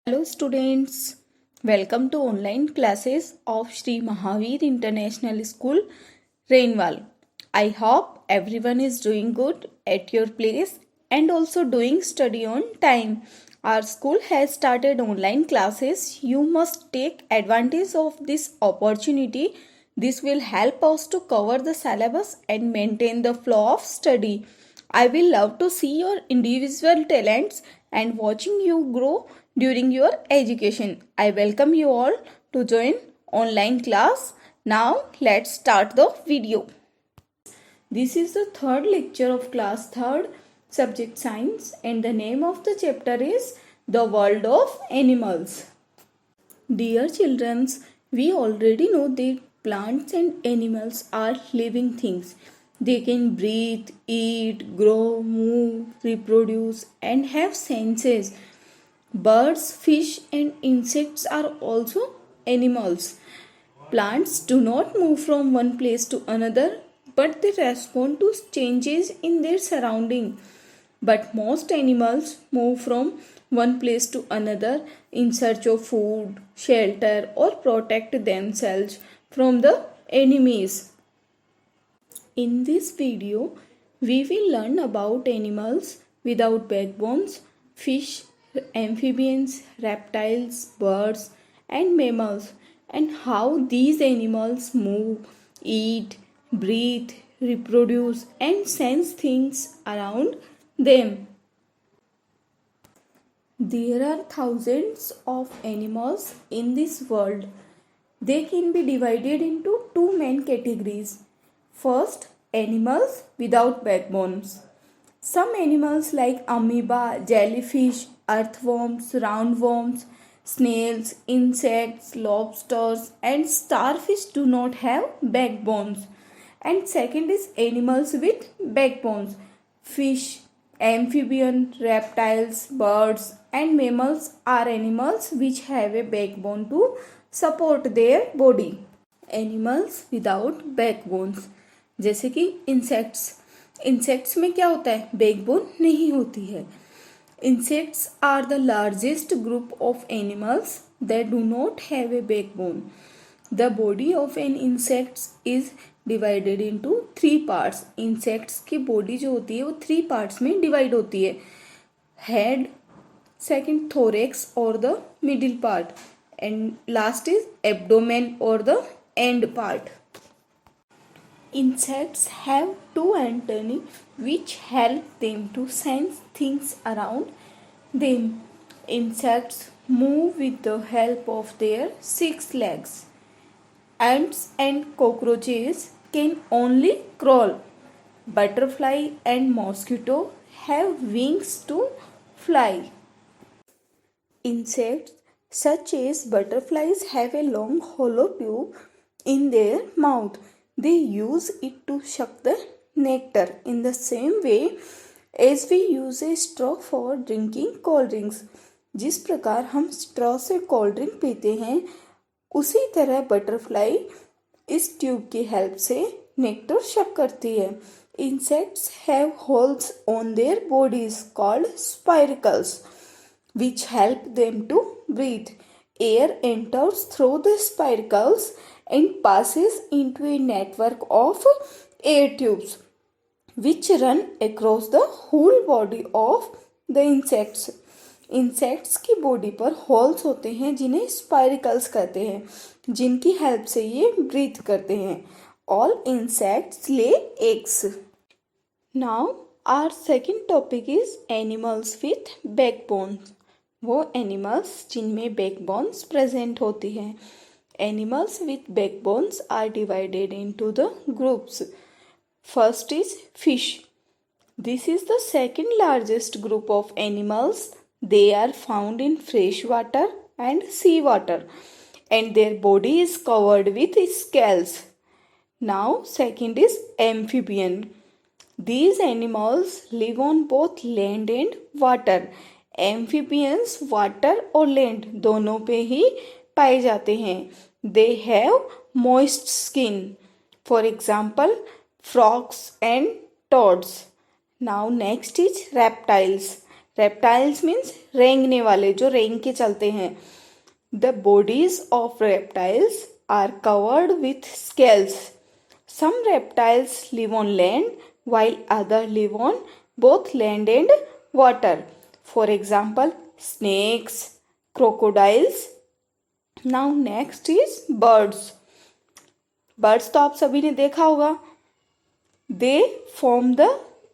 Hello students, welcome to online classes of Sri Mahavir International School, Rainwal. I hope everyone is doing good at your place and also doing study on time. Our school has started online classes. You must take advantage of this opportunity. This will help us to cover the syllabus and maintain the flow of study. I will love to see your individual talents and watching you grow during your education. I welcome you all to join online class. Now let's start the video. This is the third lecture of class 3rd subject science and the name of the chapter is The World of Animals. Dear children, we already know that plants and animals are living things. They can breathe, eat, grow, move, reproduce and have senses. Birds, fish and insects are also animals. Plants do not move from one place to another, but they respond to changes in their surrounding. But most animals move from one place to another in search of food, shelter or protect themselves from the enemies. In this video, we will learn about animals without backbones, fish, amphibians, reptiles, birds and mammals and how these animals move, eat, breathe, reproduce and sense things around them. There are thousands of animals in this world. They can be divided into two main categories. First, animals without backbones. Some animals like amoeba, jellyfish, earthworms, roundworms, snails, insects, lobsters and starfish do not have backbones. And second is animals with backbones. Fish, amphibian, reptiles, birds and mammals are animals which have a backbone to support their body. Animals without backbones जैसे कि insects में क्या होता है, backbone नहीं होती है. Insects are the largest group of animals that do not have a backbone. The body of an insect is divided into 3 parts. Insects की body जो होती है वो 3 parts में divide होती है. Head, second thorax or the middle part and last is abdomen or the end part. Insects have 2 antennae which help them to sense things around them. Insects move with the help of their 6 legs. Ants and cockroaches can only crawl. Butterfly and mosquito have wings to fly. Insects such as butterflies have a long hollow tube in their mouth. They use it to suck the nectar in the same way as we use a straw for drinking cold drinks. जिस प्रकार हम straw से cold drink पीते हैं उसी तरह butterfly इस tube की हेल्प से नेक्टर शक करती है. Insects have holes on their bodies called spiracles which help them to breathe. Air enters through the spiracles and passes into a network of air tubes which run across the whole body of the insects. Insects की body पर holes होते हैं जिन्हें spiracles कहते हैं, जिनकी help से ये ब्रीथ करते हैं. All insects lay eggs. Now our second topic is animals with backbones. वो एनिमल्स जिनमें बैकबोन्स प्रेजेंट होती हैं. Animals with backbones are divided into the groups. First is fish. This is the second largest group of animals. They are found in fresh water and sea water and their body is covered with scales. Now second is amphibian. These animals live on both land and water. Amphibians water और land दोनों पे ही पाए जाते हैं. They have moist skin. For example, frogs and toads. Now next is reptiles. Reptiles means रेंगने वाले, जो रेंग के चलते हैं. The bodies of reptiles are covered with scales. Some reptiles live on land while others live on both land and water. For example, snakes, crocodiles. Now next is birds. Birds तो आप सभी ने देखा होगा. They form the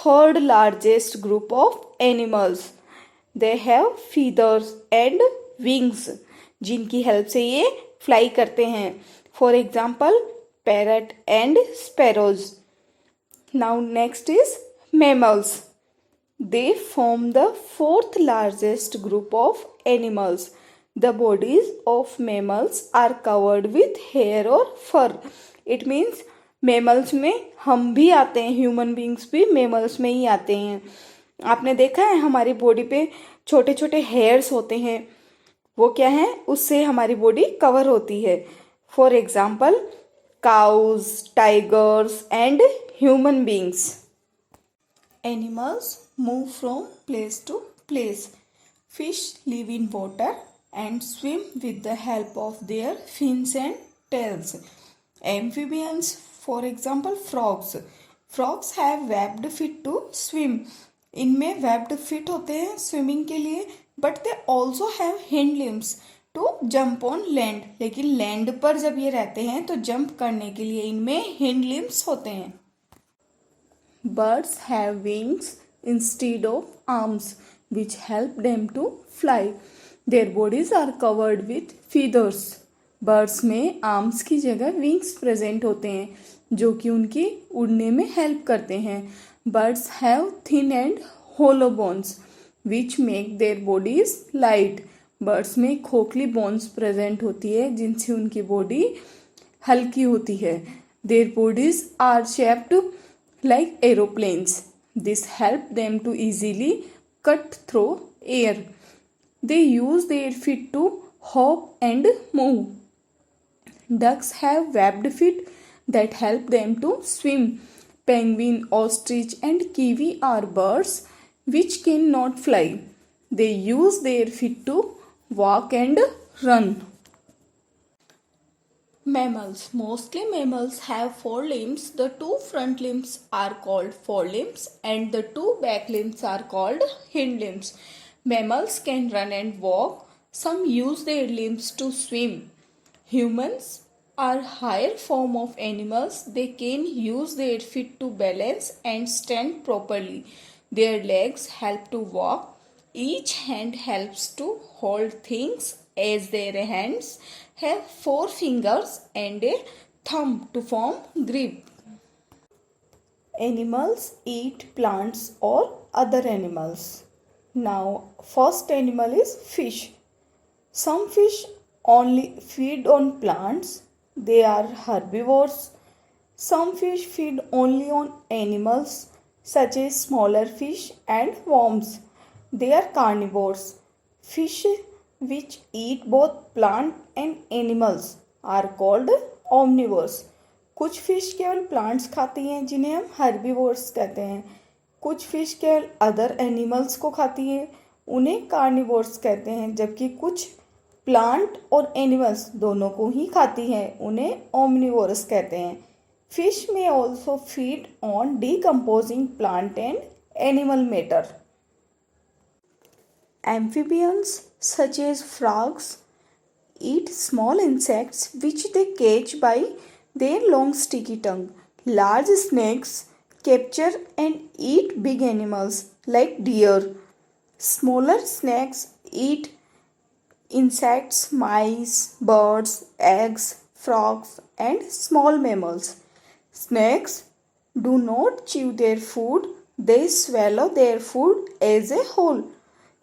third largest group of animals. They have feathers and wings, जिनकी help से ये fly करते हैं. For example, parrot and sparrows. Now next is mammals. They form the fourth largest group of animals. The bodies of mammals are covered with hair or fur. It means mammals में हम भी आते हैं, human beings भी mammals में ही आते हैं. आपने देखा है हमारी बॉडी पे छोटे छोटे हेयर्स होते हैं, वो क्या है, उससे हमारी बॉडी कवर होती है. For example cows, tigers and human beings. Animals move from place to place. Fish live in water and swim with the help of their fins and tails. Amphibians, for example, frogs. Frogs have webbed feet to swim. इनमें webbed feet होते हैं swimming के लिए, but they also have hind limbs to jump on land. लेकिन land पर जब ये रहते हैं तो जंप करने के लिए इनमें हिंड लिम्स होते हैं. Birds have wings instead of arms which help them to fly. Their bodies are covered with feathers. Birds में आर्म्स की जगह विंग्स प्रेजेंट होते हैं जो कि उनकी उड़ने में हेल्प करते हैं. Birds have thin and hollow bones which make their bodies light. Birds में खोखली बोन्स प्रेजेंट होती है जिनसे उनकी बॉडी हल्की होती है. Their bodies are shaped like aeroplanes. This help them to easily cut through air. They use their feet to hop and move. Ducks have webbed feet that help them to swim. Penguin, ostrich and kiwi are birds which cannot fly. They use their feet to walk and run. Mammals. Mostly mammals have four limbs. The two front limbs are called forelimbs and the two back limbs are called hind limbs. Mammals can run and walk. Some use their limbs to swim. Humans are higher form of animals. They can use their feet to balance and stand properly. Their legs help to walk. Each hand helps to hold things as their hands have four fingers and a thumb to form grip. Animals eat plants or other animals. Now, first animal is fish. Some fish only feed on plants. They are herbivores. Some fish feed only on animals such as smaller fish and worms. They are carnivores. Fish which eat both plant and animals are called omnivores. कुछ fish केवल plants खाती हैं जिन्हें हम herbivores कहते हैं. कुछ fish केवल अदर एनिमल्स को खाती हैं, उन्हें कार्निवोर्स कहते हैं. जबकि कुछ प्लांट और एनिमल्स दोनों को ही खाती हैं, उन्हें ओमनिवोरस कहते हैं. फिश में also feed on decomposing plant and animal matter. Amphibians such as frogs eat small insects which they catch by their long sticky tongue. Large snakes capture and eat big animals like deer. Smaller snakes eat insects, mice, birds, eggs, frogs and small mammals. Snakes do not chew their food, they swallow their food as a whole.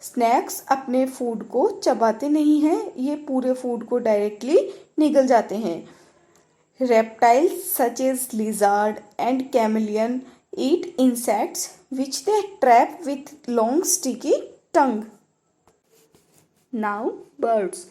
Snacks अपने food को चबाते नहीं हैं, ये पूरे food को directly निगल जाते हैं. Reptiles such as lizard and chameleon eat insects which they trap with long sticky tongue. Now birds.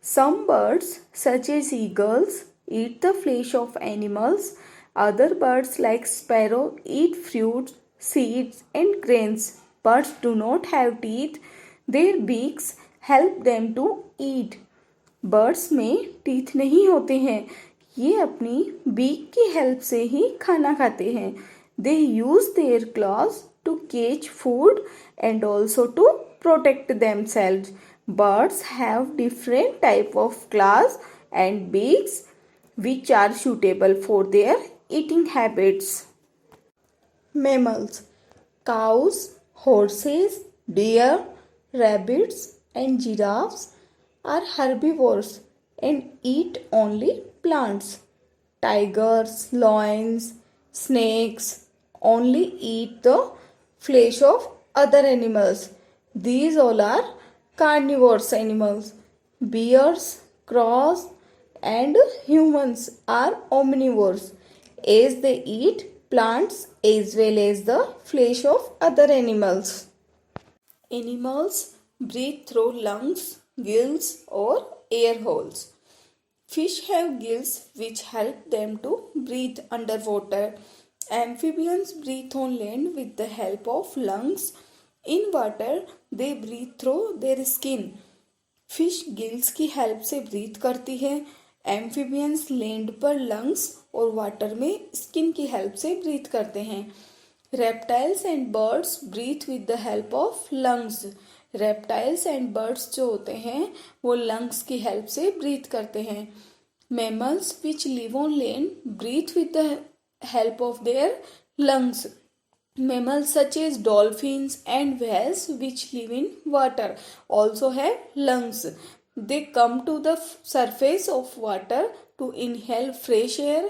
Some birds such as eagles eat the flesh of animals. Other birds like sparrow eat fruits, seeds and grains. Birds do not have teeth. Their beaks help them to eat. Birds में teeth नहीं होते हैं, ये अपनी beak की help से ही खाना खाते हैं. They use their claws to catch food and also to protect themselves. Birds have different type of claws and beaks which are suitable for their eating habits. Mammals: cows, horses, deer, rabbits and giraffes are herbivores and eat only plants. Tigers, lions, snakes only eat the flesh of other animals. These all are carnivorous animals. Bears, crows and humans are omnivores as they eat plants as well as the flesh of other animals. Animals breathe through lungs, gills or air holes. Fish have gills which help them to breathe underwater. Amphibians breathe on land with the help of lungs. In water, they breathe through their skin. Fish gills की help से breathe करती है. Amphibians land पर lungs और water में skin की help से breathe करते हैं. Reptiles and birds breathe with the help of lungs. Reptiles and birds जो होते हैं वो लंग्स की हेल्प से ब्रीथ करते हैं. Mammals which live on land breathe with the help of their lungs. Mammals such as dolphins and whales which live in water also have lungs. They come to the surface of water to inhale fresh air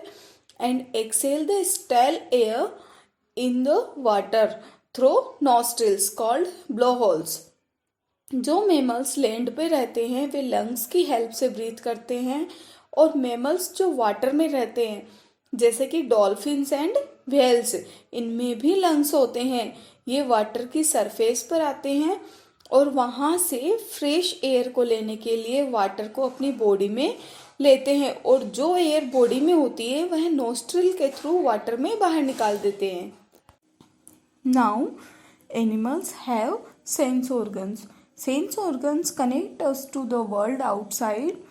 and exhale the stale air in the water through nostrils called blowholes. जो mammals land पे रहते हैं वे lungs की help से breathe करते हैं और mammals जो वाटर में रहते हैं जैसे कि डॉल्फिन्स एंड व्हेल्स इनमें भी लंग्स होते हैं. ये वाटर की सरफेस पर आते हैं और वहाँ से फ्रेश एयर को लेने के लिए वाटर को अपनी बॉडी में लेते हैं और जो एयर बॉडी में होती है वह नोस्ट्रिल के थ्रू वाटर में बाहर निकाल देते हैं. Now animals have sense organs. Sense organs connect us to the world outside.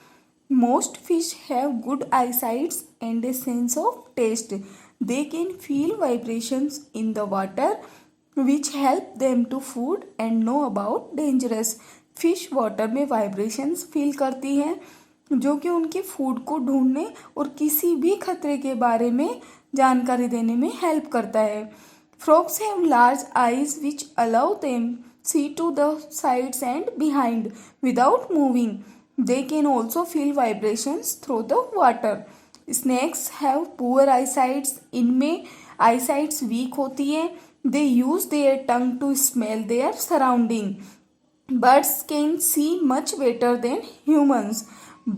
Most fish have good eyesight and a sense of taste. They can feel vibrations in the water which help them to food and know about dangerous. Fish water में vibrations feel करती हैं जो कि उनके food को ढूंढने और किसी भी खतरे के बारे में जानकारी देने में हेल्प करता है. Frogs have large eyes which allow them see to the sides and behind without moving. They can also feel vibrations through the water. Snakes have poor eyesight. इनमें eyesight weak होती है. They use their tongue to smell their surrounding. Birds can see much better than humans.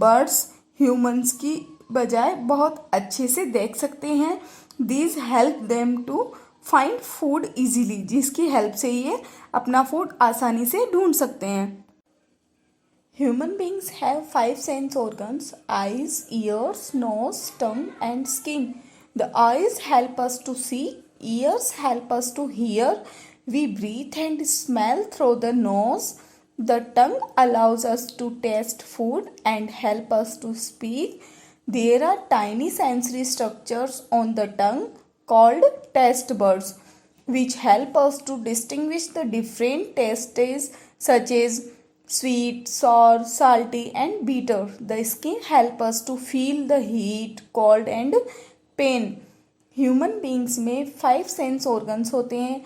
Birds humans की बजाय बहुत अच्छे से देख सकते हैं. These help them to find food easily. जिसकी हेल्प से ये अपना फूड आसानी से ढूंढ सकते हैं. Human beings have 5 sense organs: eyes, ears, nose, tongue and skin. The eyes help us to see, ears help us to hear. We breathe and smell through the nose. The tongue allows us to taste food and help us to speak. There are tiny sensory structures on the tongue called taste buds which help us to distinguish the different tastes such as sweet, sour, salty and bitter. The skin help us to feel the heat, cold and pain. Human beings में 5 sense organs होते हैं.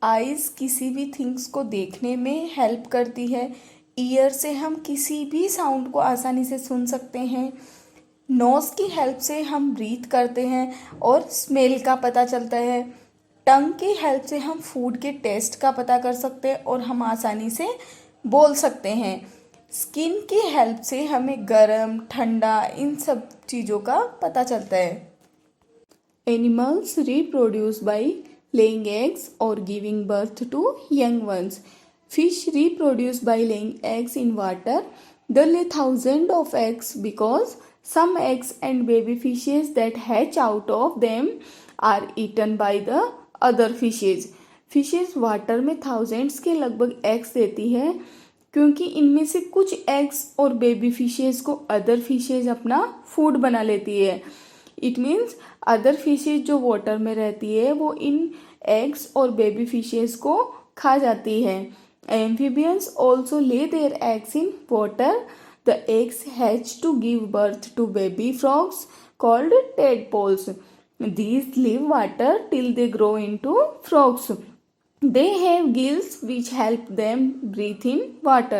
Eyes किसी भी things को देखने में help करती है. ईयर से हम किसी भी साउंड को आसानी से सुन सकते हैं. नोज़ की हेल्प से हम ब्रीथ करते हैं और स्मेल का पता चलता है. टंग की हेल्प से हम फूड के टेस्ट का पता कर सकते हैं और हम आसानी से बोल सकते हैं. स्किन की हेल्प से हमें गर्म, ठंडा इन सब चीज़ों का पता चलता है. Animals reproduce by laying eggs और giving birth to young ones. Fish reproduce by laying eggs in water. They lay thousands of eggs because some eggs and baby fishes that hatch out of them are eaten by the other fishes. Fishes water में thousands के लगभग eggs देती है, क्योंकि इनमें से कुछ eggs और बेबी फिशेस को अदर फिशेस अपना फूड बना लेती है। इट मीन्स अदर फिशेस जो वाटर में रहती है वो इन एग्स और बेबी फिशेस को खा जाती है। Amphibians also lay their eggs in water. The eggs hatch to give birth to baby frogs called tadpoles. These live water till they grow into frogs. They have gills which help them breathe in water.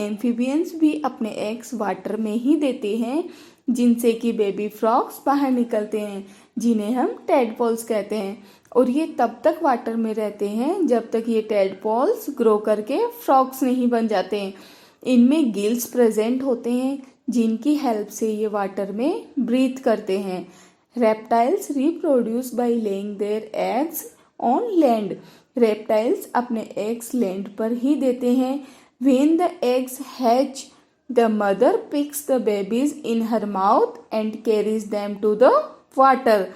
Amphibians भी अपने eggs water में ही देते हैं, जिनसे कि baby frogs बाहर निकलते हैं, जिन्हें हम tadpoles कहते हैं। और ये तब तक वाटर में रहते हैं जब तक ये tadpoles ग्रो करके फ्रॉग्स नहीं बन जाते हैं। इनमें गिल्स प्रेजेंट होते हैं, जिनकी हेल्प से ये वाटर में ब्रीथ करते हैं। Reptiles reproduce by laying their eggs on land. Reptiles अपने एग्स लैंड पर ही देते हैं। When the eggs hatch, the mother picks the babies in her mouth and carries them to the water.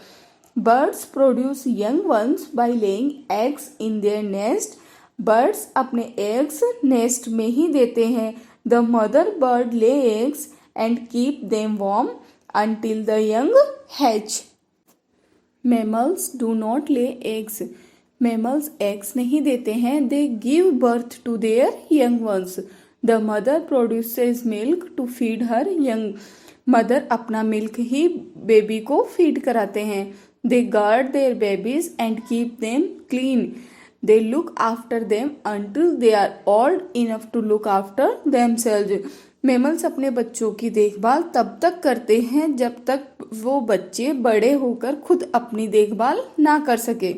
Birds produce young ones by laying eggs in their nest. Birds अपने eggs nest में ही देते हैं। The mother bird lay eggs and keep them warm until the young hatch. Mammals do not lay eggs. Mammals eggs नहीं देते हैं. They give birth to their young ones. The mother produces milk to feed her young. Mother अपना milk ही baby को feed कराते हैं. They guard their babies and keep them clean. They look after them until they are old enough to look after themselves. Mammals अपने बच्चों की देखभाल तब तक करते हैं जब तक वो बच्चे बड़े होकर खुद अपनी देखभाल ना कर सके।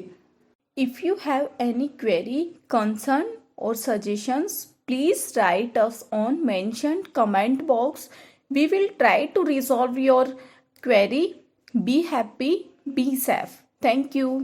If you have any query, concern और suggestions, please write us on mentioned comment box. We will try to resolve your query. Be happy, be safe. Thank you.